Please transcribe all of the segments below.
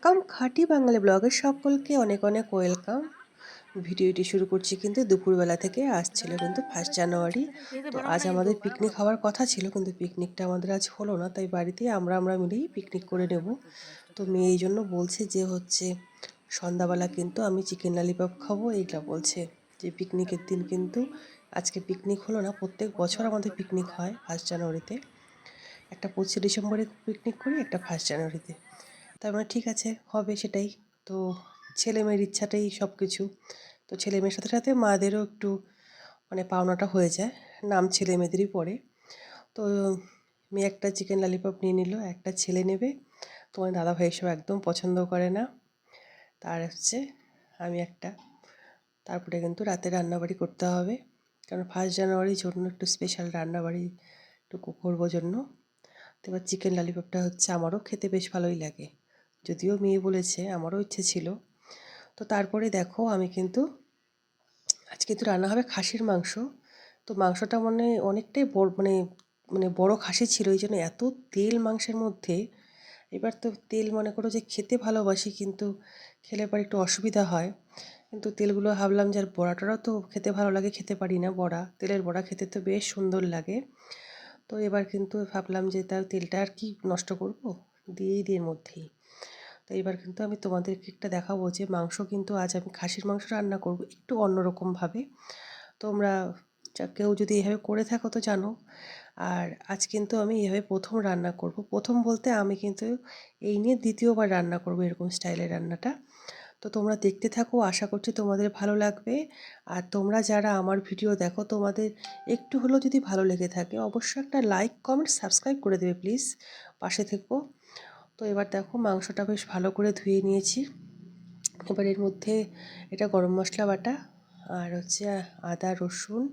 একদম খাঁটি বাঙালি ব্লগে সকলকে অনেক অনেক ওয়েলকাম। ভিডিওটি শুরু করছি কিন্তু দুপুরবেলা থেকে। আসছিল কিন্তু 1 জানুয়ারি। তো আজ আমাদের পিকনিক হওয়ার কথা ছিল, কিন্তু পিকনিকটা আমাদের আজ হলো না, তাই বাড়িতে আমরা মিলেই পিকনিক করে নেব। তো মেয়ে এই জন্য বলছে যে সন্ধ্যাবেলা কিন্তু আমি চিকেন ললিপপ খাবো, এইটা বলছে যে পিকনিকের দিন কিন্তু আজকে পিকনিক হলো না। প্রত্যেক বছর আমাদের পিকনিক হয় 1 জানুয়ারিতে, একটা 25 ডিসেম্বরে পিকনিক করি, একটা 1 জানুয়ারিতে। তার মানে ঠিক আছে, হবে সেটাই। তো ছেলে মেয়ের ইচ্ছাটাই সব কিছু। তো ছেলে মেয়ের সাথে সাথে মাদেরও একটু পাওনাটা হয়ে যায়, নাম ছেলে মেয়েদেরই পড়ে। তো মেয়ে একটা চিকেন ললিপপ নিয়ে নিল, একটা ছেলে নেবে। তোমার দাদাভাই এসব একদম পছন্দ করে না। তার আমি একটা। তারপরে কিন্তু রাতে রান্নাবাড়ি করতে হবে, কারণ 1 জানুয়ারির জন্য একটু স্পেশাল রান্নাবাড়ি একটু করবো জন্য। তো এবার চিকেন ললিপপটা আমারও খেতে বেশ ভালোই লাগে, যদিও মেয়ে বলেছে, আমারও ইচ্ছে ছিল। তো তারপরে দেখো আমি কিন্তু আজকে তো রান্না হবে খাসির মাংস। তো মাংসটা অনেকটাই বড়, বড় খাসি ছিল, এই জন্য এত তেল মাংসের মধ্যে। এবার তো তেল মনে করো যে খেতে ভালোবাসি, কিন্তু খেলে পরে একটু অসুবিধা হয়। কিন্তু তেলগুলো ভাবলাম যে আর বড়াটাও তো খেতে ভালো লাগে, খেতে পারি না বড়া, তেলের বড়া খেতে তো বেশ সুন্দর লাগে। তো এবার কিন্তু ভাবলাম যে তার তেলটা আর কি নষ্ট করব, দিয়েই দিই এর মধ্যেই। তো এবার কিন্তু আমি তোমাদেরকে একটা দেখাবো যে মাংস কিন্তু আজ আমি খাসির মাংস রান্না করব একটু অন্যরকমভাবে। তোমরা কেউ যদি এভাবে করে থাকো তো জানো। আর আজ কিন্তু আমি এভাবে প্রথম রান্না করব, প্রথম বলতে আমি কিন্তু এই নিয়ে দ্বিতীয়বার রান্না করব এরকম স্টাইলের রান্নাটা। তো তোমরা দেখতে থাকো, আশা করছি তোমাদের ভালো লাগবে। আর তোমরা যারা আমার ভিডিও দেখো, তোমাদের একটু হলেও যদি ভালো লেগে থাকে অবশ্যই একটা লাইক কমেন্ট সাবস্ক্রাইব করে দেবে প্লিজ, পাশে থেকো। তো এবার দেখো মাংসটা বেশ ভালো করে ধুয়ে নিয়েছি। এবার এর মধ্যে এটা গরম মশলা বাটা, আর আদা রসুন,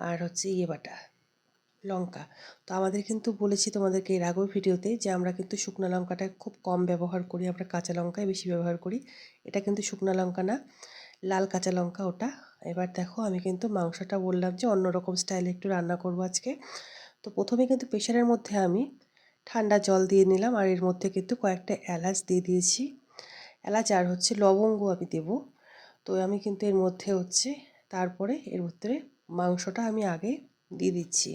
আর বাটা লঙ্কা। তো আমাদের কিন্তু বলেছি তোমাদেরকে এর আগের ভিডিওতে যে আমরা কিন্তু শুকনো লঙ্কাটা খুব কম ব্যবহার করি, আমরা কাঁচা লঙ্কাই বেশি ব্যবহার করি। এটা কিন্তু শুকনো লঙ্কা না, লাল কাঁচা লঙ্কা ওটা। এবার দেখো আমি কিন্তু মাংসটা বললাম যে অন্যরকম স্টাইলে একটু রান্না করবো আজকে। তো প্রথমে কিন্তু প্রেশারের মধ্যে আমি ঠান্ডা জল দিয়ে নিলাম, আর এর মধ্যে কিন্তু কয়েকটা এলাচ দিয়ে দিয়েছি। এলাচ আর লবঙ্গ আমি দেব। তো আমি কিন্তু এর মধ্যে তারপরে এর ভিতরে মাংসটা আমি আগে দিয়ে দিচ্ছি।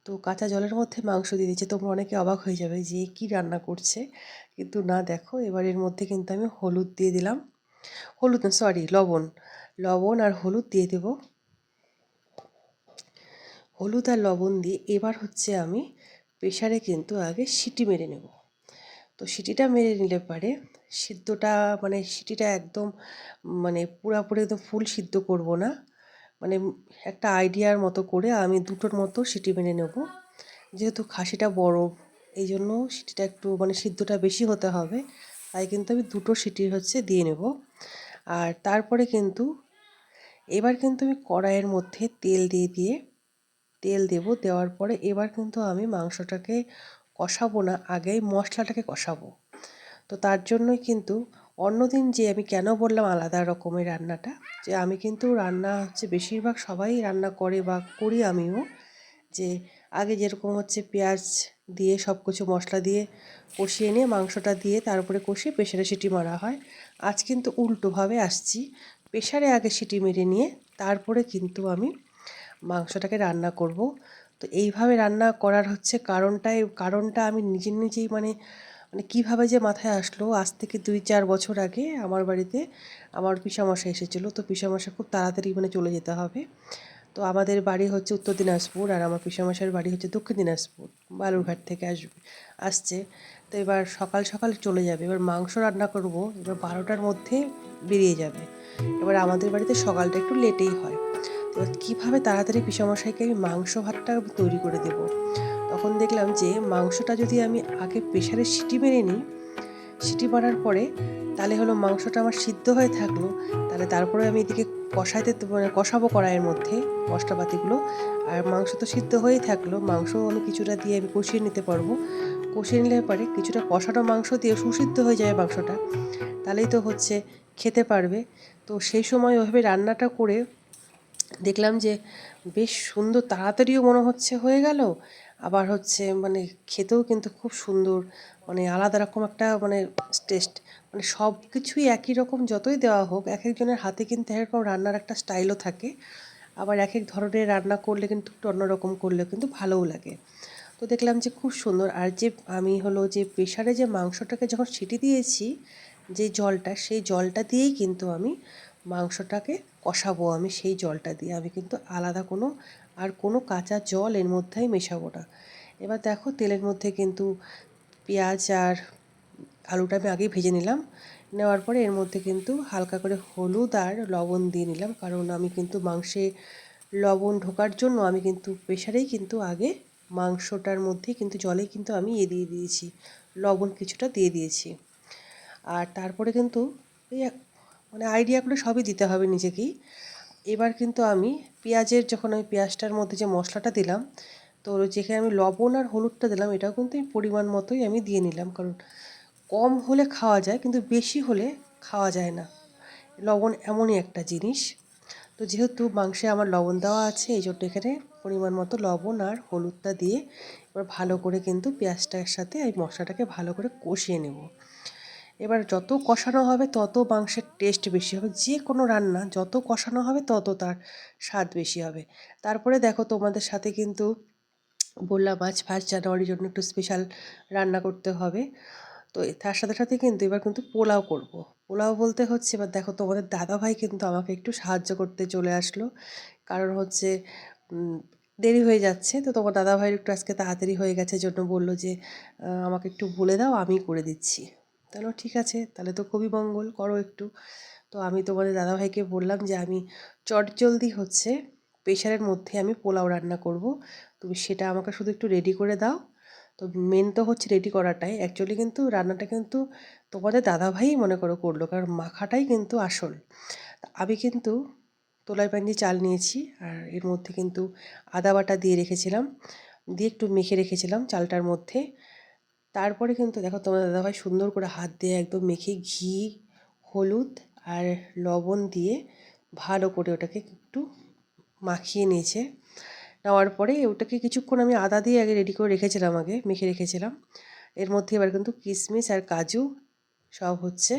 তো কাঁচা জলের মধ্যে মাংস দিয়ে দিচ্ছি। তোমরা অনেকে অবাক হয়ে যাবে যে কি রান্না করছে, কিন্তু না, দেখো এবার এর মধ্যে কিন্তু আমি হলুদ দিয়ে দিলাম, হলুদ না সরি লবণ, লবণ আর হলুদ দিয়ে দেব। হলুদ আর লবণ দিয়ে এবার আমি প্রেশারে কিন্তু আগে সিটি মেরে নেব। তো সিটিটা মেরে নিলে পারে সিদ্ধটা সিটিটা একদম পুরোপুরি একদম ফুল সিদ্ধ করব না, মানে একটা আইডিয়ার মতো করে আমি দুটোর মতো সিটি মেরে নেব। যেহেতু খাসিটা বড়, এই জন্য সিটিটা একটু সিদ্ধটা বেশি হতে হবে, তাই কিন্তু আমি দুটো সিটি দিয়ে নেব। আর তারপরে কিন্তু এবার কিন্তু আমি কড়াইয়ের মধ্যে তেল দেব, দেওয়ার পরে এবার কিন্তু আমি মাংসটাকে কষাবো না, আগেই মশলাটাকে কষাবো। তো তার জন্যই কিন্তু অন্যদিন যে আমি কেন বললাম আলাদা রকমের রান্নাটা, যে আমি কিন্তু রান্না বেশিরভাগ সবাই রান্না করে বা করি আমিও, যে আগে যেরকম পেঁয়াজ দিয়ে সব কিছু মশলা দিয়ে কষিয়ে নিয়ে মাংসটা দিয়ে তারপরে কষিয়ে প্রেশারে সিটি মারা হয়। আজ কিন্তু উল্টোভাবে আসছি, প্রেশারে আগে সিটি মেরে নিয়ে তারপরে কিন্তু আমি মাংসটাকে রান্না করব। তো এইভাবে রান্না করার কারণটা আমি নিজেই কীভাবে যে মাথায় আসলো, আজ থেকে 2-4 বছর আগে আমার বাড়িতে আমার পিসামশাই এসেছিলো। তো পিসামশাই খুব তাড়াতাড়ি চলে যেতে হবে। তো আমাদের বাড়ি উত্তর দিনাজপুর, আর আমার পিসামশাইয়ের বাড়ি দক্ষিণ দিনাজপুর, বালুরঘাট থেকে আসছে। তো এবার সকাল সকাল চলে যাবে, এবার মাংস রান্না করব, এবার 12টার মধ্যে বেরিয়ে যাবে। এবার আমাদের বাড়িতে সকালটা একটু লেটেই হয়। তো কীভাবে তাড়াতাড়ি পিসামশাইকে আমি মাংস ভাতটা তৈরি করে দেব। তখন দেখলাম যে মাংসটা যদি আমি আগে প্রেশারে সিটি মেরে নিই, সিটি মারার পরে তাহলে মাংসটা আমার সিদ্ধ হয়ে থাকলো, তাহলে তারপরে আমি এদিকে কষাবো কড়াইয়ের মধ্যে মশলাপাতিগুলো, আর মাংস তো সিদ্ধ হয়েই থাকলো, মাংসও আমি কিছুটা দিয়ে আমি কষিয়ে নিতে পারবো। কষিয়ে নিলে পরে কিছুটা কষানো মাংস দিয়ে সুসিদ্ধ হয়ে যায় মাংসটা, তাহলেই তো খেতে পারবে। তো সেই সময় ওইভাবে রান্নাটা করে দেখলাম যে বেশ সুন্দর, তাড়াতাড়িও মনে হয়ে গেল, আবার হচ্ছে মানে খেতেও কিন্তু খুব সুন্দর, মানে আলাদা রকম একটা মানে টেস্ট। মানে সব কিছুই একই রকম যতই দেওয়া হোক, এক একজনের হাতে কিন্তু এরকম রান্নার একটা স্টাইলও থাকে। আবার এক এক ধরনের রান্না করলে কিন্তু একটু অন্যরকম করলে কিন্তু ভালোও লাগে। তো দেখলাম যে খুব সুন্দর। আর যে আমি হলো যে প্রেশারে যে মাংসটাকে যখন সিটি দিয়েছি, যে জলটা, সেই জলটা দিয়েই কিন্তু আমি মাংসটাকে কষাবো। আমি সেই জলটা দিয়ে আমি কিন্তু আলাদা কোনো আর কোনো কাঁচা জল এর মধ্যেই মেশাবো না। এবার দেখো তেলের মধ্যে কিন্তু পেঁয়াজ আর আলুটা আমি আগেই ভেজে নিলাম। নেওয়ার পরে এর মধ্যে কিন্তু হালকা করে হলুদ আর লবণ দিয়ে নিলাম, কারণ আমি কিন্তু মাংসে লবণ ঢোকার জন্য আমি কিন্তু প্রেশারেই কিন্তু আগে মাংসটার মধ্যে কিন্তু জলেই কিন্তু আমি দিয়ে দিয়েছি, লবণ কিছুটা দিয়ে দিয়েছি। আর তারপরে কিন্তু এই মানে আইডিয়া করে সবই দিতে হবে নিজেকেই। এবার কিন্তু আমি পেঁয়াজের যখন আমি পেঁয়াজটার মধ্যে যে মশলাটা দিলাম, তো যেখানে আমি লবণ আর হলুদটা দিলাম, এটাও কিন্তু এই পরিমাণ মতোই আমি দিয়ে নিলাম, কারণ কম হলে খাওয়া যায় কিন্তু বেশি হলে খাওয়া যায় না। লবণ এমনই একটা জিনিস। তো যেহেতু মাংসে আমার লবণ দেওয়া আছে, এই জন্য এখানে পরিমাণ মতো লবণ আর হলুদটা দিয়ে এবার ভালো করে কিন্তু পেঁয়াজটার সাথে এই মশলাটাকে ভালো করে কষিয়ে নেব। এবার যত কষানো হবে তত মাংসের টেস্ট বেশি হবে। যে কোনো রান্না যত কষানো হবে তত তার স্বাদ বেশি হবে। তারপরে দেখো তোমাদের সাথে কিন্তু বললাম আজ 1 জানুয়ারির জন্য একটু স্পেশাল রান্না করতে হবে। তো তার সাথে সাথে কিন্তু এবার কিন্তু পোলাও করব। পোলাও বলতে হচ্ছে, এবার দেখো তোমাদের দাদাভাই কিন্তু আমাকে একটু সাহায্য করতে চলে আসলো। কারণ হচ্ছে উম, দেরি হয়ে যাচ্ছে, তো তোমার দাদাভাইয়ের একটু আজকে তাড়াতাড়ি হয়ে গেছে, জন্য বললো যে আমাকে একটু বলে দাও, আমি করে দিচ্ছি। তাহলে ঠিক আছে, তাহলে তো খুবই মঙ্গল, করো একটু। তো আমি তোমাদের দাদাভাইকে বললাম যে আমি চটজলদি হচ্ছে প্রেশারের মধ্যে আমি পোলাও রান্না করব, তুমি সেটা আমাকে শুধু একটু রেডি করে দাও। তো মেন তো হচ্ছে রেডি করাটাই, অ্যাকচুয়ালি কিন্তু রান্নাটা কিন্তু তোমাদের দাদাভাই মনে করো করলো, কারণ মাখাটাই কিন্তু আসল। আমি কিন্তু তোলাই পাঞ্জি চাল নিয়েছি, আর এর মধ্যে কিন্তু আদা বাটা দিয়ে রেখেছিলাম, দিয়ে একটু মেখে রেখেছিলাম চালটার মধ্যে। তারপরে কিন্তু দেখো তোমার দাদাভাই সুন্দর করে হাত দিয়ে একদম মেখে ঘি, হলুদ আর লবণ দিয়ে ভালো করে ওটাকে একটু মাখিয়ে নিয়েছে। নেওয়ার পরে ওটাকে কিছুক্ষণ আমি আদা দিয়ে আগে রেডি করে রেখেছিলাম, আগে মেখে রেখেছিলাম। এর মধ্যে এবার কিন্তু কিশমিশ আর কাজু সব হচ্ছে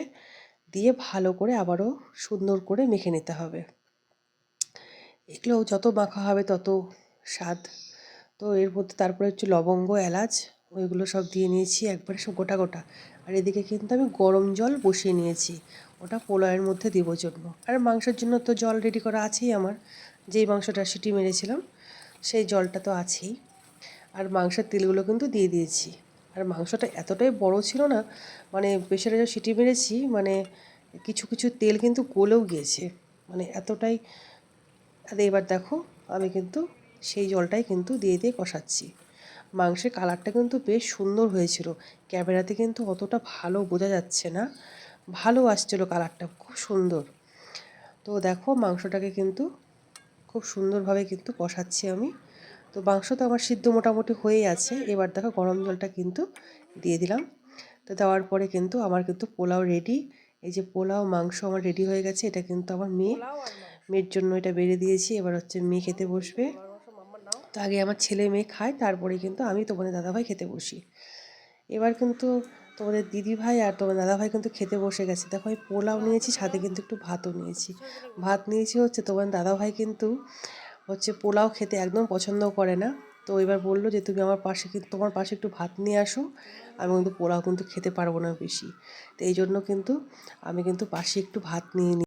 দিয়ে ভালো করে আবারও সুন্দর করে মেখে নিতে হবে। এগুলো যত মাখা হবে তত স্বাদ। তো এর মধ্যে তারপরে হচ্ছে লবঙ্গ, এলাচ, ওইগুলো সব দিয়ে নিয়েছি একবারে সব গোটা গোটা। আর এদিকে কিন্তু আমি গরম জল বসিয়ে নিয়েছি, ওটা পোলাওয়ের মধ্যে দেবো জন্য। আর মাংসের জন্য তো জল রেডি করা আছেই আমার, যেই মাংসটা সিটি মেরেছিলাম সেই জলটা তো আছেই। আর মাংসের তেলগুলো কিন্তু দিয়ে দিয়েছি। আর মাংসটা এতটাই বড় ছিল না, মানে প্রেশারে যে সিটি মেরেছি, মানে কিছু কিছু তেল কিন্তু গলেও গিয়েছে, মানে এতটাই। আর এবার দেখো আমি কিন্তু সেই জলটাই কিন্তু দিয়ে দিয়ে কষাচ্ছি। মাংসের কালারটা কিন্তু বেশ সুন্দর হয়েছিল, ক্যামেরাতে কিন্তু অতটা ভালো বোঝা যাচ্ছে না, ভালো আসছিলো কালারটা, খুব সুন্দর। তো দেখো মাংসটাকে কিন্তু খুব সুন্দরভাবে কিন্তু কষাচ্ছি আমি। তো মাংস তো আমার সিদ্ধ মোটামুটি হয়েই আছে। এবার দেখো গরম জলটা কিন্তু দিয়ে দিলাম। তো দেওয়ার পরে কিন্তু আমার কিন্তু পোলাও রেডি। এই যে পোলাও মাংস আমার রেডি হয়ে গেছে, এটা কিন্তু আমার মেয়ের জন্য এটা বেড়ে দিয়েছি। এবার হচ্ছে মেয়ে খেতে বসবে। তো আগে আমার ছেলে মেয়ে খায়, তারপরে কিন্তু আমি তোমাদের দাদাভাই খেতে বসি। এবার কিন্তু তোমাদের দিদিভাই আর তোমার দাদাভাই কিন্তু খেতে বসে গেছে। দেখো আমি পোলাও নিয়েছি, সাথে কিন্তু একটু ভাতও নিয়েছি। ভাত নিয়েছি হচ্ছে তোমার দাদাভাই কিন্তু হচ্ছে পোলাও খেতে একদম পছন্দ করে না। তো এবার বললো যে তুমি আমার পাশে, কিন্তু তোমার পাশে একটু ভাত নিয়ে আসো, আমি কিন্তু পোলাও কিন্তু খেতে পারবো না বেশি। তো এই জন্য কিন্তু আমি কিন্তু পাশে একটু ভাত নিয়ে নিই।